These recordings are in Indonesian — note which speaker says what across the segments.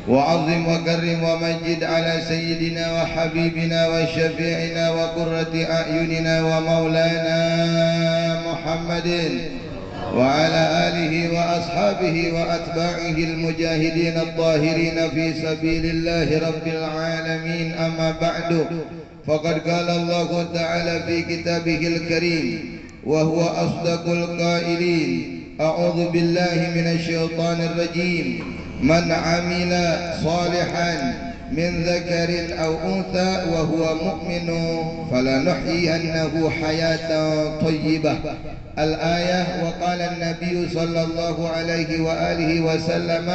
Speaker 1: وعظم وكرم ومجد على سيدنا وحبيبنا وشفيعنا وقرة أعيننا ومولانا محمد وعلى آله وأصحابه وأتباعه المجاهدين الطاهرين في سبيل الله رب العالمين. أما بعد، فقد قال الله تعالى في كتابه الكريم وهو أصدق القائلين: أعوذ بالله من الشيطان الرجيم. من عمل صالحا من ذكر أو أنثى وهو مؤمن فلنحيينه حياة طيبة. الآية. وقال النبي صلى الله عليه وآله وسلم: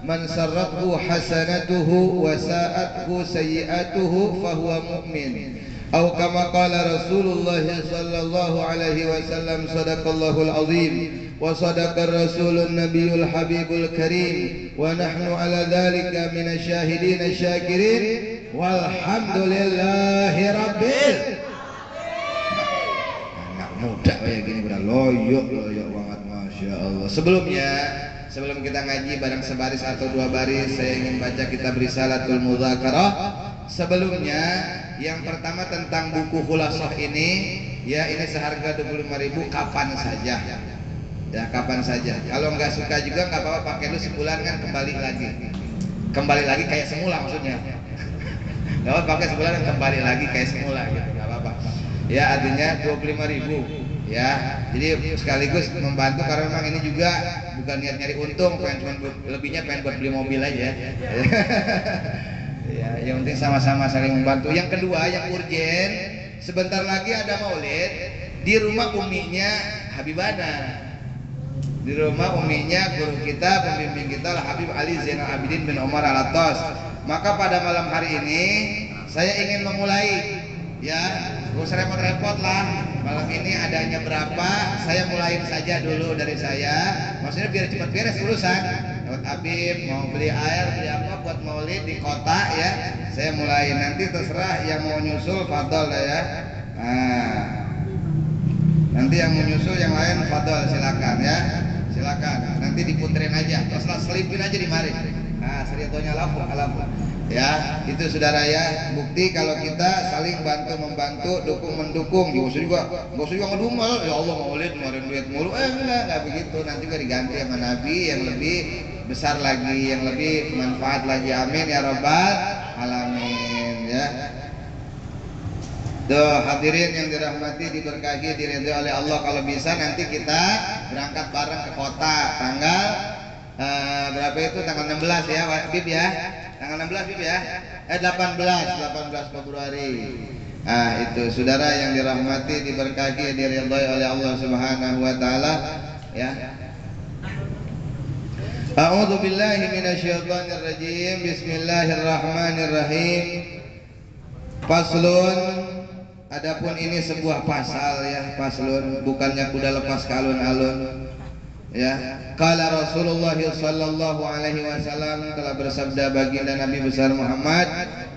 Speaker 1: من سرته حسنته وساءته سيئاته فهو مؤمن. أو كما قال رسول الله صلى الله عليه وسلم: صدق الله العظيم وصدق الرسول النبي الحبيب الكريم، ونحن على ذلك من الشاهدين الشاكرين، والحمد لله رب العالمين. Anak muda kayak gini udah loyok banget, masya Allah. Sebelum kita ngaji bareng sebaris atau dua baris, saya ingin baca kitab Risalatul Mudzakarah. Sebelumnya, yang pertama tentang buku Khulasah ini, ya ini seharga 25.000 kapan saja. Ya kapan saja. Kalau nggak suka juga nggak apa-apa, pakai lu sebulan kan kembali lagi kayak semula maksudnya. Nggak apa pakai sebulan kan kembali lagi kayak semula gitu, nggak apa-apa. Ya artinya 25.000 ya. Jadi sekaligus membantu karena memang ini juga bukan niat nyari untung, pengen lebihnya pengen buat beli mobil aja. Ya, yang penting sama-sama saling membantu. Yang kedua yang urgen, sebentar lagi ada maulid di rumah uminya Habibana. Di rumah uminya guru kita, pembimbing kita lah Habib Ali Zainal Abidin bin Omar Al-Attas. Maka pada malam hari ini saya ingin memulai, ya gak usah repot-repot lah. Malam ini adanya berapa, saya mulain saja dulu dari saya. Maksudnya biar cepat beres urusan. Lewat Habib mau beli air, beli apa buat maulid di kota ya. Saya mulai, nanti terserah yang mau nyusul fadol ya. Nanti yang mau nyusul yang lain fadol silakan ya. Silakan, nanti diputerin aja, teruslah selipin aja di mari. Nah, seritonya lafu. Ya, itu saudara ya, bukti kalau kita saling bantu membantu, dukung mendukung. Gak usah juga ngedumel, ya Allah maulid ngeluarin duit mulu. Enggak begitu. Nanti juga diganti sama Nabi yang lebih besar lagi, yang lebih manfaat lagi. Amin ya rabbal alamin ya. Tuh hadirin yang dirahmati, diberkahi, diridhoi oleh Allah, kalau bisa nanti kita berangkat bareng ke kota tanggal berapa itu, tanggal 16 ya Bib ya, tanggal 16 Bib ya, 18 Februari. Itu saudara yang dirahmati, diberkahi, diridhoi oleh Allah Subhanahu wa taala ya. A'udzu billahi minasyaitonir rajim. Bismillahirrahmanirrahim. Faslun. Adapun ini sebuah pasal ya, faslun, bukannya kuda lepas ke alun-alun ya. Qala Rasulullah sallallahu alaihi wasallam, telah bersabda baginda Nabi besar Muhammad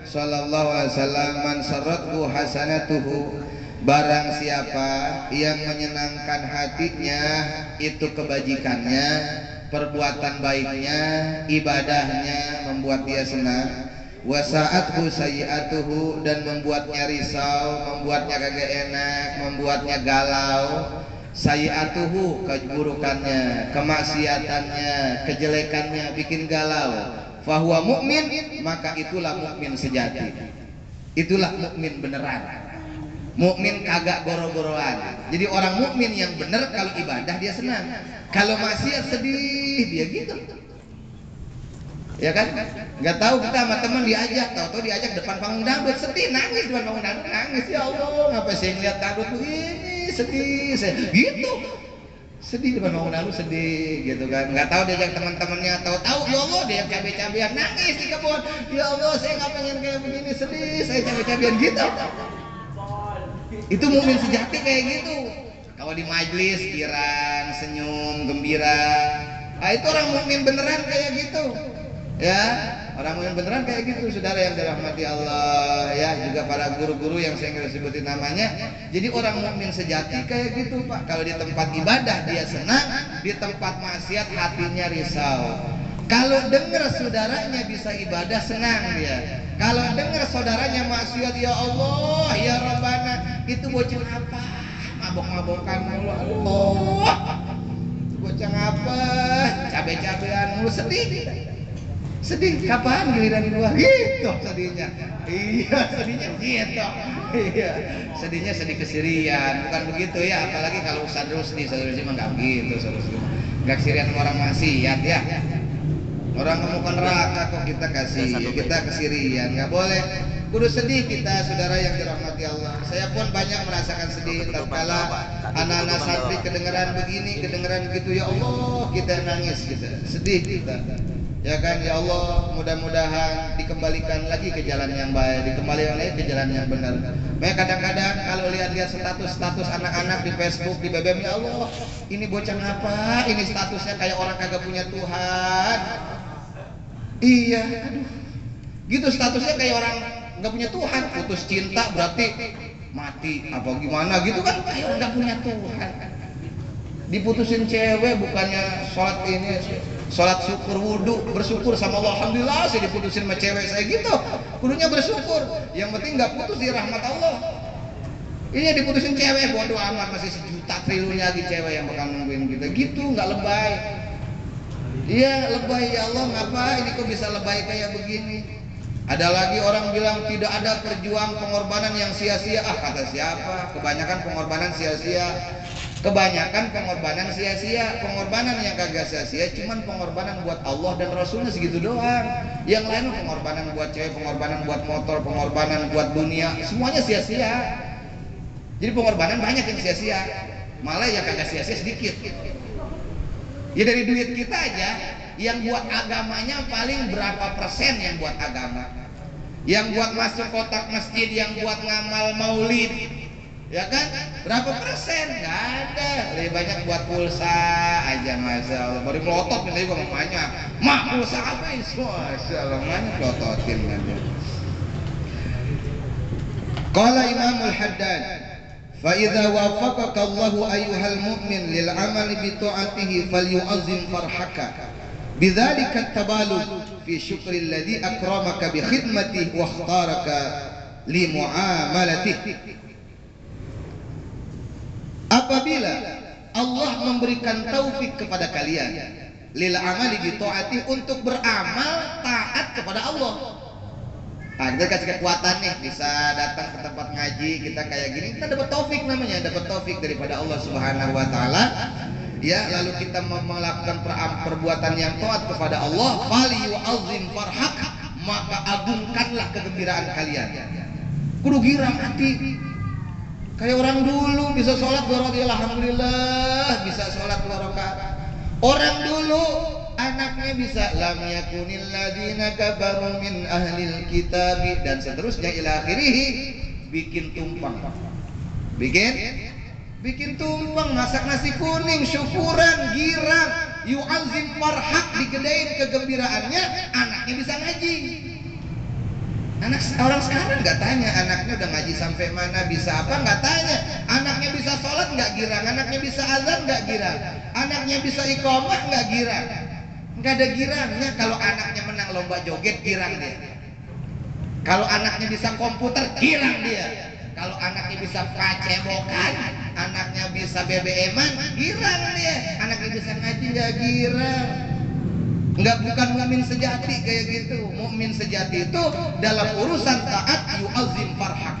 Speaker 1: sallallahu alaihi wasallam: man sarrathu hasanatuhu, barang siapa yang menyenangkan hatinya itu kebajikannya, perbuatan baiknya, ibadahnya membuat dia senang, wasa'athu sayi'atuhu, dan membuatnya risau, membuatnya kagak enak, membuatnya galau, sayi'atuhu keburukannya, kemaksiatannya, kejelekannya bikin galau, fahuwa mu'min, maka itulah mukmin sejati, itulah mukmin beneran. Mukmin kagak goro-goroan. Jadi orang mukmin yang bener kalau ibadah dia senang, kalau maksiat sedih dia gitu. Ya kan? Nggak tahu kita sama teman diajak, tahu-tahu diajak depan panggung dangdut, sedih, nangis depan panggung dangdut, nangis. Ya Allah, ngapa saya ngeliat dangdut begini, sedih, saya gitu, sedih depan panggung dangdut, sedih, gitu kan? Nggak tahu diajak teman-temannya, tahu-tahu ya Allah dia cabai-cabian, nangis di kebun. Ya Allah, saya nggak pengen kayak begini, sedih, saya cabai-cabian gitu. Itu mukmin sejati kayak gitu. Kalau di majelis girang, senyum, gembira, itu orang mukmin beneran kayak gitu. Ya, orang mukmin beneran kayak gitu, saudara yang dirahmati Allah ya, juga para guru-guru yang saya nggak sebutin namanya. Jadi orang mukmin sejati kayak gitu Pak. Kalau di tempat ibadah dia senang, di tempat maksiat hatinya risau. Kalau dengar saudaranya bisa ibadah senang dia. Kalau dengar saudaranya maksiat, ya Allah, ya Rabbana, itu bocah apa? Mabok-mabokan mulu, Allah. Bocah apa? Cabe-cabean mulu, sedih. Sedih, kapan giliran gua? Gitu sedihnya. Iya, sedihnya gitu. Iya, sedihnya sedih kesirian, bukan begitu ya. Apalagi kalau Ustaz Rusdi, mah nggak begitu, nggak kesirian orang maksiat ya. Orang kemukan neraka kok kita kasih, kita kesirian, nggak boleh. Kudu sedih kita, saudara yang dirahmati Allah. Saya pun banyak merasakan sedih tatkala anak-anak santri kedengeran begini, kedengeran begitu, ya Allah, kita nangis, kita sedih kita. Ya kan, ya Allah, mudah-mudahan dikembalikan lagi ke jalan yang baik, dikembalikan lagi ke jalan yang benar. Makanya kadang-kadang kalau lihat-lihat status anak-anak di Facebook, di BBM, ya Allah, ini bocah apa? Ini statusnya kayak orang kagak punya Tuhan. Iya, aduh. Gitu statusnya kayak orang nggak punya Tuhan. Putus cinta berarti mati apa gimana gitu kan, kayak orang nggak punya Tuhan. Diputusin cewek bukannya sholat ini, sholat syukur wudhu, bersyukur sama Allah, alhamdulillah saya diputusin sama cewek saya gitu. Kudunya bersyukur, yang penting nggak putus di rahmat Allah. Ini diputusin cewek, bodoh amat, masih sejuta triliun lagi cewek yang bakal nungguin kita. Gitu, nggak lebay. Iya, lebay, ya Allah, ngapa ini kok bisa lebay kayak begini? Ada lagi orang bilang tidak ada pengorbanan yang sia-sia. Kata siapa? Kebanyakan pengorbanan sia-sia. Kebanyakan pengorbanan sia-sia. Pengorbanan yang kagak sia-sia cuman pengorbanan buat Allah dan Rasulnya segitu doang. Yang lain pengorbanan buat cewek, pengorbanan buat motor, pengorbanan buat dunia, semuanya sia-sia. Jadi pengorbanan banyak yang sia-sia, malah yang kagak sia-sia sedikit. Ya dari duit kita aja, yang buat agamanya paling berapa persen yang buat agama? Yang buat masuk kotak masjid, yang buat ngamal maulid, ya kan? Berapa persen? Gak ada. Lebih banyak buat pulsa aja, masya Allah. Baru melotot nih gua mamanya, mak pulsa apa itu? Masya Allah, mamanya melototin kan. Qala Imamul Haddad, فَإِذَا وَافَقَكَ اللَّهُ أَيُّهَا الْمُؤْمِنُ لِلْعَمَلِ بِطَاعَتِهِ فَلْيُعَظِّمْ فَرْحَكَ بِذَلِكَ التَّبَالُغِ فِي شُكْرِ الَّذِي أَكْرَمَكَ بِخِدْمَتِهِ وَاخْتَارَكَ لِمُعَامَلَتِهِ. Apabila Allah memberikan taufik kepada kalian lil amali bi taati, untuk beramal taat kepada Allah. Nah, kita kasih kekuatan nih, bisa datang ke tempat ngaji kita kayak gini, kita dapat taufik namanya, dapat taufik daripada Allah Subhanahu wa taala. Ya, lalu kita melakukan perbuatan yang taat kepada Allah, fali yu'azzim farhak, maka agungkanlah kegembiraan kalian. Kudu girang hati. Kayak orang dulu bisa sholat 2 rakaat, alhamdulillah, bisa sholat 2 rakaat. Orang dulu anaknya bisa lam yakunil ladina kabaru min ahlil kitabi, dan seterusnya ila akhirih, bikin tumpang, bikin tumpang, masak nasi kuning, syukuran, girang, yu'azzim farhak, digedein kegembiraannya, anaknya bisa ngaji. Anak orang sekarang nggak tanya anaknya udah ngaji sampai mana, bisa apa, nggak tanya. Anaknya bisa sholat nggak girang, anaknya bisa azan nggak girang, anaknya bisa iqamah nggak girang. Nggak ada girangnya. Kalau anaknya menang lomba joget, girang dia. Kalau anaknya bisa komputer, girang dia. Kalau anaknya bisa kacebokan, anaknya bisa BBM-an, girang dia. Anaknya bisa ngaji, nggak girang. Enggak, bukan mukmin sejati kayak gitu. Mukmin sejati itu dalam urusan taat yu'azzim farhak,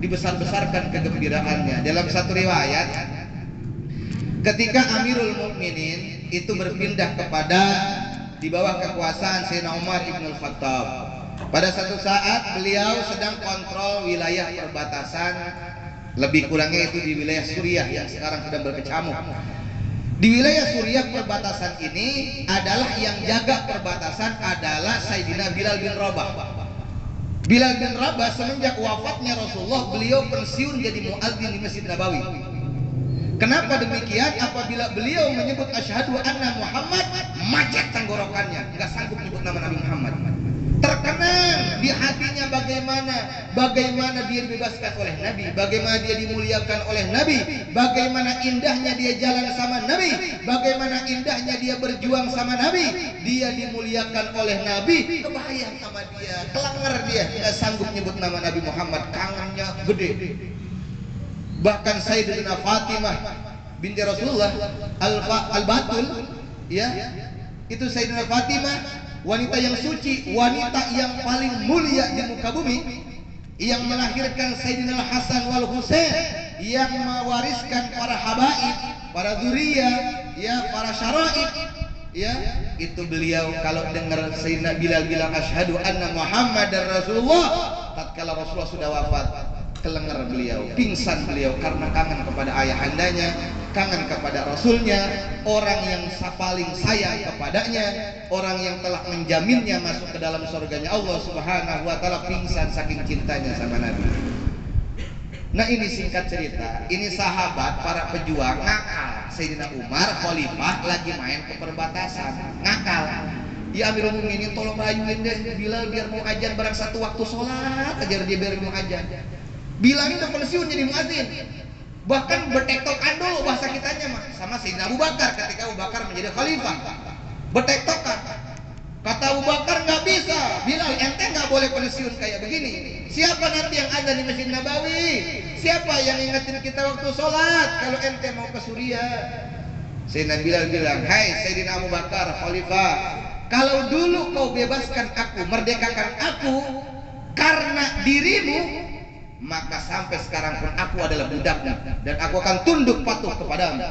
Speaker 1: dibesar-besarkan kegembiraannya. Dalam satu riwayat, ketika Amirul Mukminin itu berpindah kepada di bawah kekuasaan Sayyidina Umar Ibn Khattab, pada satu saat beliau sedang kontrol wilayah perbatasan, lebih kurangnya itu di wilayah Suriah yang sekarang sedang berkecamuk. Di wilayah Suriah perbatasan ini adalah yang jaga perbatasan adalah Sayyidina Bilal bin Rabah. Bilal bin Rabah semenjak wafatnya Rasulullah, beliau pensiun jadi muadzin di Masjid Nabawi. Kenapa demikian? Apabila beliau menyebut asyhadu anna Muhammad, macet tenggorokannya, nggak sanggup menyebut nama Nabi Muhammad. Terkenang di hatinya bagaimana dia dibebaskan oleh Nabi, bagaimana dia dimuliakan oleh Nabi, bagaimana indahnya dia jalan sama Nabi, bagaimana indahnya dia berjuang sama Nabi. Dia dimuliakan oleh Nabi, kebayang sama dia, kelenger dia, nggak sanggup nyebut nama Nabi Muhammad, kangennya gede. Bahkan Sayyidatina Fatimah binti Rasulullah Al-Batul, ya, itu Sayyidatina Fatimah, wanita yang suci, wanita yang paling mulia di muka bumi, yang melahirkan Sayyidina Hasan wal Husain, yang mewariskan para habaib, para dzurriyyah, ya, para syara'ib, ya, itu beliau kalau dengar Sayyidina Bilal bilang asyhadu anna Muhammadar Rasulullah, tatkala Rasulullah sudah wafat, kelenger beliau, pingsan beliau karena kangen kepada ayahandanya, kangen kepada Rasulnya, orang yang paling sayang kepadanya, orang yang telah menjaminnya masuk ke dalam surganya Allah Subhanahu wa ta'ala, pingsan saking cintanya sama Nabi. Nah, ini singkat cerita, ini sahabat para pejuang ngakal. Sayyidina Umar khalifah lagi main ke perbatasan, ngakal. Ya Amirul Mukminin, tolong rayuin deh Bilal biar mau ajan barang satu waktu sholat aja dia biar mau ajan. Bilal udah pensiun jadi muadzin. Bahkan bertektokan dulu bahasa kitanya mah sama Sayyidina Abu Bakar ketika Abu Bakar menjadi khalifah. Bertektokan. Kata Abu Bakar, nggak bisa, Bilal ente nggak boleh pensiun kayak begini. Siapa nanti yang ada di Masjid Nabawi? Siapa yang ingetin kita waktu sholat kalau ente mau ke Suriah? Sayyidina Bilal bilang, hai Sayyidina Abu Bakar khalifah, kalau dulu kau bebaskan aku, merdekakan aku karena dirimu, maka sampai sekarang pun aku adalah budakmu dan aku akan tunduk patuh kepadamu.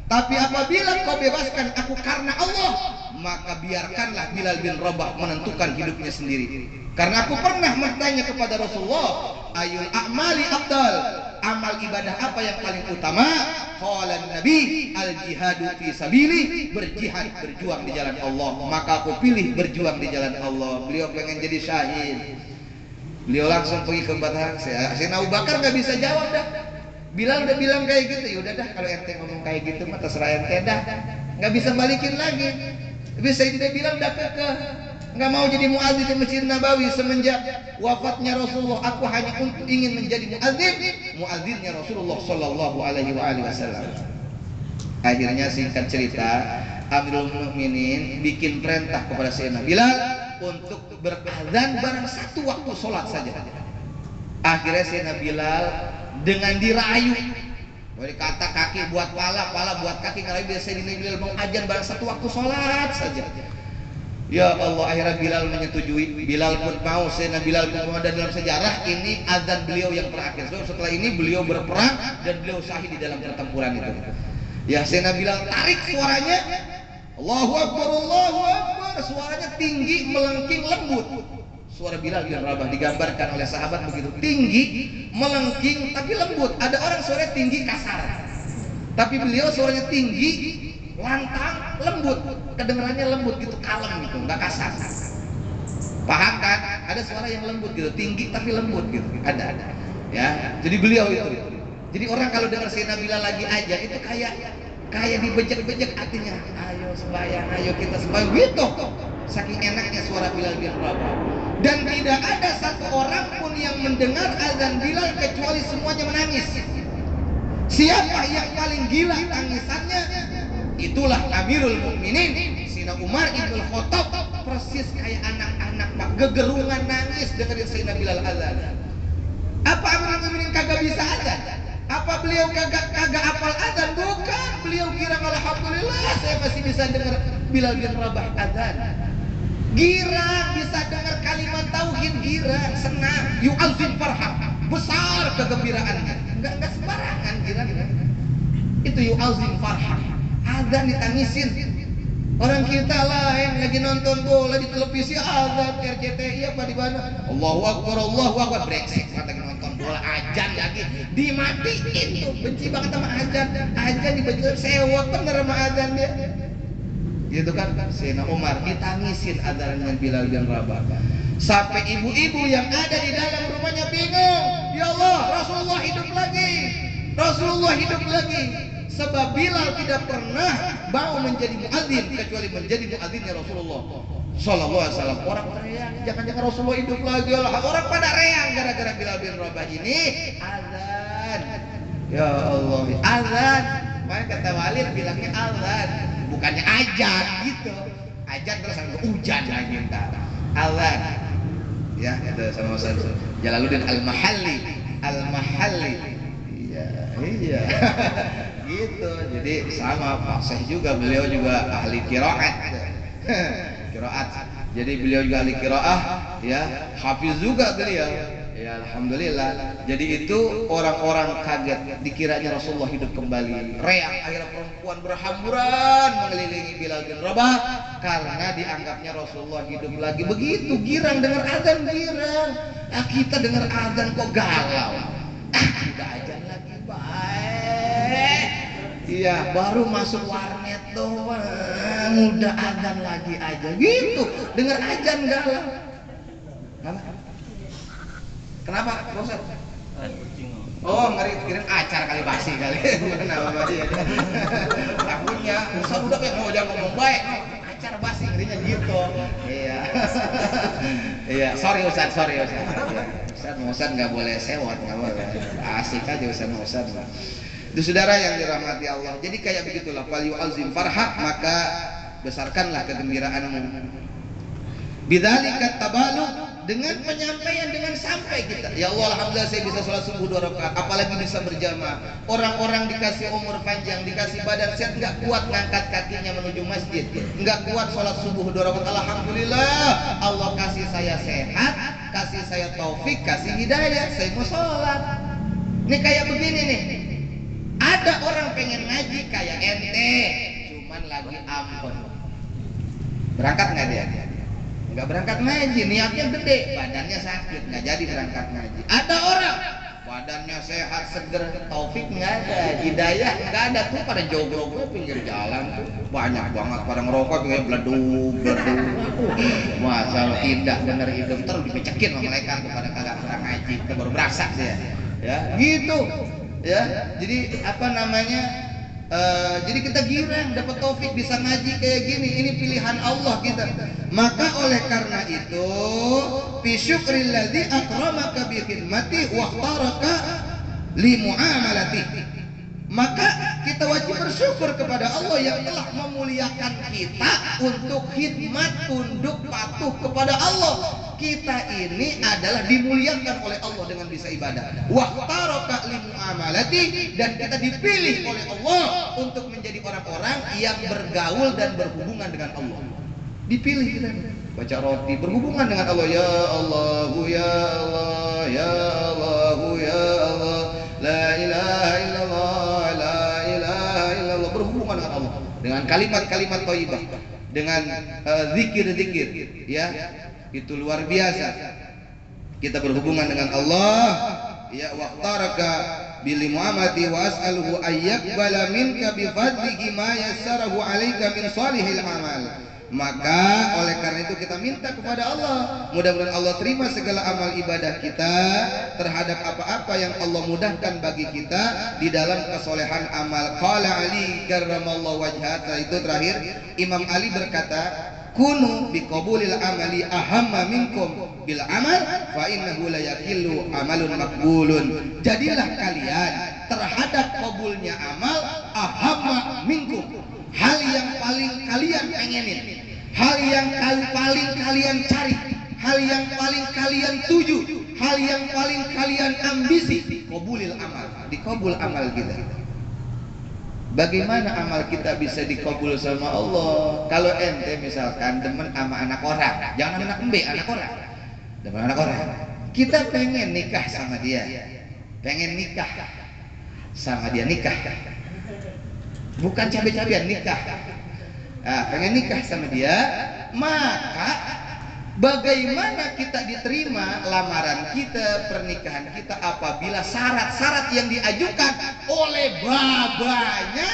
Speaker 1: Tapi apabila kau bebaskan aku karena Allah, maka biarkanlah Bilal bin Rabah menentukan hidupnya sendiri. Karena aku pernah bertanya kepada Rasulullah, ayul a'mali afdal, amal ibadah apa yang paling utama? Qala Nabi, al jihadu fi sabili, berjihad, berjuang di jalan Allah. Maka aku pilih berjuang di jalan Allah. Beliau pengen jadi syahid. Beliau langsung pergi ke Batak. Sayyidina Abu Bakar nggak bisa jawab dah. Bilal udah bilang kayak gitu, ya udah dah kalau ente ngomong kayak gitu mah terserah ente dah. Nggak bisa balikin lagi. Tapi Sayyidina Bilal udah kekeh, nggak mau jadi muadzin di Masjid Nabawi semenjak wafatnya Rasulullah. Aku hanya ingin menjadi muadzinnya Rasulullah Shallallahu Alaihi Wasallam. Akhirnya singkat cerita, Amirul Mukminin bikin perintah kepada Sayyidina Bilal untuk berazan barang satu waktu sholat saja. Akhirnya Sayyidina Bilal dengan dirayu, boleh kata kaki buat pala, pala buat kaki, ngarayu Sayyidina Bilal mau azan barang satu waktu sholat saja. Ya Allah, akhirnya Bilal menyetujui. Bilal pun mau. Sayyidina Bilal pun mau, dan dalam sejarah ini azan beliau yang terakhir. So, setelah ini beliau berperang dan beliau syahid di dalam pertempuran itu. Ya, Sayyidina Bilal tarik suaranya, Allahu Akbar, Allahu Akbar. Suaranya tinggi, melengking, lembut. Suara Bilal bin Rabah digambarkan oleh sahabat begitu, tinggi, melengking, tapi lembut. Ada orang suaranya tinggi kasar, tapi beliau suaranya tinggi, lantang, lembut. Kedengarannya lembut gitu, kalem gitu, nggak kasar. Paham kan? Ada suara yang lembut gitu, tinggi tapi lembut gitu. Ada. Ya, jadi beliau itu. Jadi orang kalau dengar Sayyidina Bilal lagi aja itu kayak dibejek-bejek hatinya. Ayo sembahyang, ayo kita sembahyang gitu. Saking enaknya suara Bilal bin Rabah. Dan tidak ada satu orang pun yang mendengar azan Bilal kecuali semuanya menangis. Siapa yang paling gila tangisannya? Itulah Amirul Mukminin Sayyidina Umar ibn Khattab, persis kayak anak-anak Pak, gegerungan nangis dengerin Sayyidina Bilal azan. Apa Amirul Mukminin kagak bisa azan? Apa beliau kagak hafal azan? Bukan, beliau kira alhamdulillah saya masih bisa dengar Bilal bin Rabah azan. Girang, bisa dengar kalimat tauhid, girang, senang, yu'azim farhah, besar kegembiraannya. Enggak sembarangan girang. Itu yu'azim farhah. Azan ditangisin. Orang kita lah yang lagi nonton bola di televisi azan RCTI apa di mana? Allahu Akbar, brengsek lagi nonton bola, azan lagi dimatiin tuh. Benci banget sama azan. Azan dibaca sewot bener sama azan dia. Gitu kan, Sayyidina Umar ditangisin azannya Bilal bin Rabah. Sampai ibu-ibu yang ada di dalam rumahnya bingung. Ya Allah, Rasulullah hidup lagi. Rasulullah hidup lagi. Sebab Bilal tidak pernah mau menjadi muadzin kecuali menjadi muadzinnya Rasulullah Sallallahu alaihi wasallam. Orang teriak, jangan-jangan Rasulullah hidup lagi. Orang pada reang gara-gara Bilal bin Rabah ini azan. Ya Allah, azan. Makanya kata Walid bilangnya azan, bukannya ajan gitu. Ajan terus sampai hujan lagi entar. Azan. Ya, itu sama Ustaz Jalaluddin Al-Mahalli. Iya. Gitu. Jadi sama fasih juga, beliau juga ahli qiraat. Jadi beliau juga ahli qiraah, ya, hafiz juga beliau. Ya alhamdulillah. Jadi itu orang-orang kaget dikiranya Rasulullah hidup kembali. Reak, akhirnya perempuan berhamburan mengelilingi Bilal bin Rabah karena dianggapnya Rasulullah hidup lagi. Begitu girang dengar azan, girang. Kita dengar azan kok galau. Udah azan lagi baik. Iya, baru masuk warnet doang, udah azan lagi aja gitu. Dengar azan galau. Kenapa? Bosan? Oh, ngeri kirim acar kali basi kali. Kenapa dia? Takutnya Ustaz udah kayak mau jangan ngomong baik. Acar basi ngerinya gitu. Iya. Iya, sorry Ustaz. Iya. Ustaz nggak boleh sewot, nggak boleh. Asik aja Ustaz. Itu saudara yang dirahmati Allah. Jadi kayak begitulah, fal yu'azzim farhak, maka besarkanlah kegembiraanmu. Bidzalika tabalugh, dengan penyampaian, dengan sampai kita. Ya Allah, alhamdulillah saya bisa sholat subuh 2 rakaat, apalagi bisa berjamaah. Orang-orang dikasih umur panjang, dikasih badan sehat, nggak kuat ngangkat kakinya menuju masjid, nggak kuat sholat subuh 2 rakaat. Alhamdulillah, Allah kasih saya sehat, kasih saya taufik, kasih hidayah, saya mau sholat. Ini kayak begini nih. Ada orang pengen ngaji kayak ente, cuman lagi ampun. Berangkat nggak dia? Nggak berangkat ngaji, niatnya gede, badannya sakit, nggak jadi berangkat ngaji. Ada orang badannya sehat, seger, taufik nggak ada, hidayah nggak ada, tuh pada jogrok pinggir jalan tuh banyak banget pada ngerokok, kayak beleduk. Masalah tidak bener hidup terus dipecekin sama malaikat kepada kagak pernah ngaji, kita baru berasa dia, ya gitu, ya. Jadi apa namanya? Jadi kita girang dapat taufik bisa ngaji kayak gini, ini pilihan Allah kita. Maka oleh karena itu, fi syukril ladzi akramaka bi khidmati wa ikhtaraka li muamalati. Maka kita wajib bersyukur kepada Allah yang telah memuliakan kita untuk khidmat, tunduk patuh kepada Allah. Kita ini adalah dimuliakan oleh Allah dengan bisa ibadah. Waqtaraka li muamalati, dan kita dipilih oleh Allah untuk menjadi orang-orang yang bergaul dan berhubungan dengan Allah. Dipilih kita baca roti berhubungan dengan Allah. Ya Allah, ya Allah, ya Allah, ya Allah, la ilaha illallah, la ilaha illallah, berhubungan dengan Allah dengan kalimat-kalimat thayyibah, dengan zikir-zikir, ya. Itu luar biasa. Kita berhubungan dengan Allah, ya, waqtaraka bil muamati wa as'aluhu ayyaqbala minka bi fadlihi ma yassarahu 'alaika min salihil amal. Maka oleh karena itu kita minta kepada Allah, mudah-mudahan Allah terima segala amal ibadah kita terhadap apa-apa yang Allah mudahkan bagi kita di dalam kesolehan amal. Qala Ali karramallahu wajhah, itu terakhir Imam Ali berkata, kunu biqabulil amali ahamma minkum bil amal fa innahu la yakillu amalun maqbulun. Jadilah kalian terhadap kabulnya amal ahamma minkum, hal yang paling kalian pengenin, hal yang paling kalian cari, hal yang paling kalian tuju, hal yang paling kalian ambisi. Qabulil amal, dikabul amal kita. Bagaimana amal kita bisa dikabul sama Allah? Kalau ente misalkan demen sama anak orang, jangan anak embe, anak orang, demen anak orang, kita pengen nikah sama dia, pengen nikah sama dia, nikah, bukan cabe-cabean, nikah. Nah, pengen nikah sama dia, maka bagaimana kita diterima lamaran kita, pernikahan kita, apabila syarat-syarat yang diajukan oleh babanya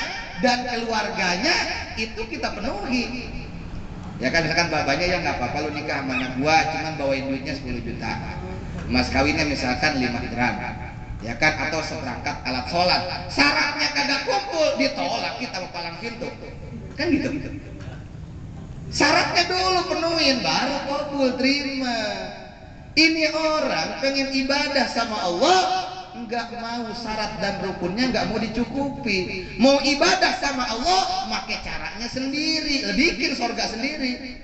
Speaker 1: dan keluarganya itu kita penuhi. Ya kan, misalkan babanya, ya nggak apa-apa lu nikah sama anak gua, cuman bawain duitnya 10 juta, mas kawinnya misalkan 5 gram, ya kan, atau seperangkat alat sholat. Syaratnya kagak kumpul, ditolak kita palang pintu, kan gitu. Syaratnya dulu penuhin baru kabul terima. Ini orang pengen ibadah sama Allah, nggak mau syarat dan rukunnya nggak mau dicukupi. Mau ibadah sama Allah, pakai caranya sendiri, bikin surga sendiri.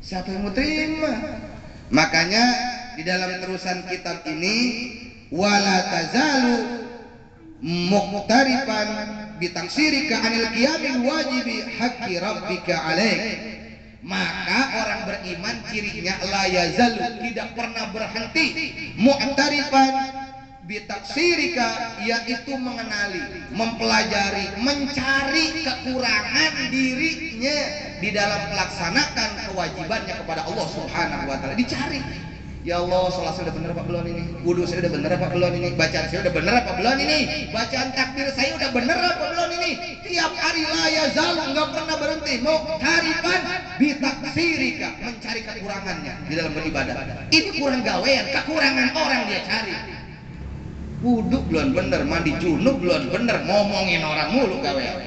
Speaker 1: Siapa yang mau terima? Makanya di dalam terusan kitab ini, wala tazalu muqtarifan bitaksirika anil qiyamil wajibi haqqi rabbika alaik. Maka orang beriman cirinya la yazalu, tidak pernah berhenti, mu'tarifan bitaksirika, yaitu mengenali, mempelajari, mencari kekurangan dirinya di dalam melaksanakan kewajibannya kepada Allah Subhanahu wa taala. Dicari, ya Allah, sholat saya udah bener apa belum ini, wudu saya udah bener apa belum ini, bacaan saya udah bener apa belum ini, bacaan takbir saya udah bener apa belum ini. Tiap hari la yazal, nggak pernah berhenti, mau haripan bitaksirika, mencari kekurangannya di dalam beribadah. Ini kurang gawean, kekurangan orang dia cari. Wudu belum bener, mandi junub belum bener, ngomongin orang mulu gawean.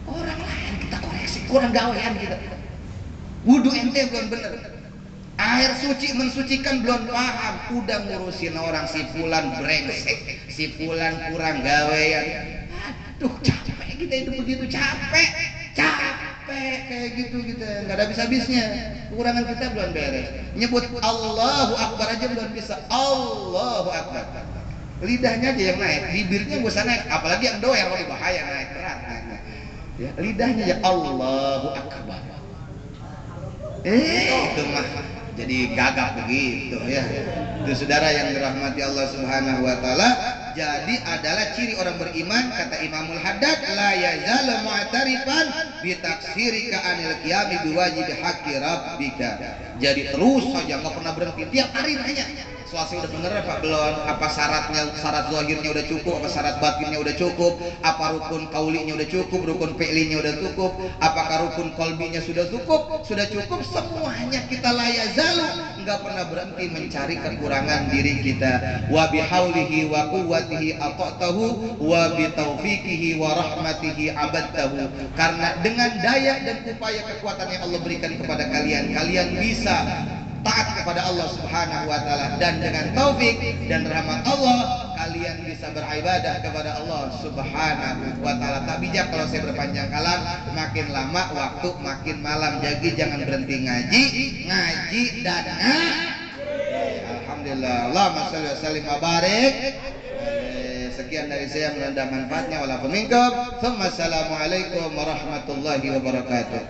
Speaker 1: Orang lain kita koreksi, kurang gawean kita. Wudu ente belum bener, air suci mensucikan belum paham, udah ngurusin orang, si fulan brengsek, si fulan kurang gawean. Aduh, capek kita itu begitu, capek kayak gitu kita, nggak ada habis-habisnya. Kekurangan kita belum beres. Nyebut Allahu Akbar aja belum bisa. Allahu Akbar, lidahnya aja yang naik, bibirnya gak usah naik, apalagi yang doer, lebih bahaya, naik berat. Ya, lidahnya ya Allahu Akbar. Itu mah jadi gagap begitu ya. Itu saudara yang dirahmati Allah Subhanahu wa taala. Jadi adalah ciri orang beriman, kata Imamul Haddad, la yazal mu'tarifan bi taksirika anil qiyami biwajib haqqi rabbika. Jadi terus saja nggak pernah berhenti, tiap hari nanya, sholat udah bener apa belum, apa syaratnya, syarat zahirnya udah cukup, apa syarat batinnya udah cukup, apa rukun kaulinya udah cukup, rukun fi'linya udah cukup, apakah rukun qalbinya sudah cukup, semuanya kita la yazalu, nggak pernah berhenti mencari kekurangan diri kita. Wa bihaulihi wa quwwatihi ata'tahu wa bitaufiqihi wa rahmatihi abadtahu. Karena dengan daya dan upaya kekuatan yang Allah berikan kepada kalian, kalian bisa taat kepada Allah Subhanahu wa taala, dan dengan taufik dan rahmat Allah kalian bisa beribadah kepada Allah Subhanahu wa taala. Tak bijak kalau saya berpanjang kalam, makin lama waktu makin malam. Jadi jangan berhenti ngaji dan alhamdulillah. Allahumma shalli wa sallim wa barik. Sekian dari saya, mudah-mudahan manfaatnya walaupun minkum. Assalamualaikum warahmatullahi wabarakatuh.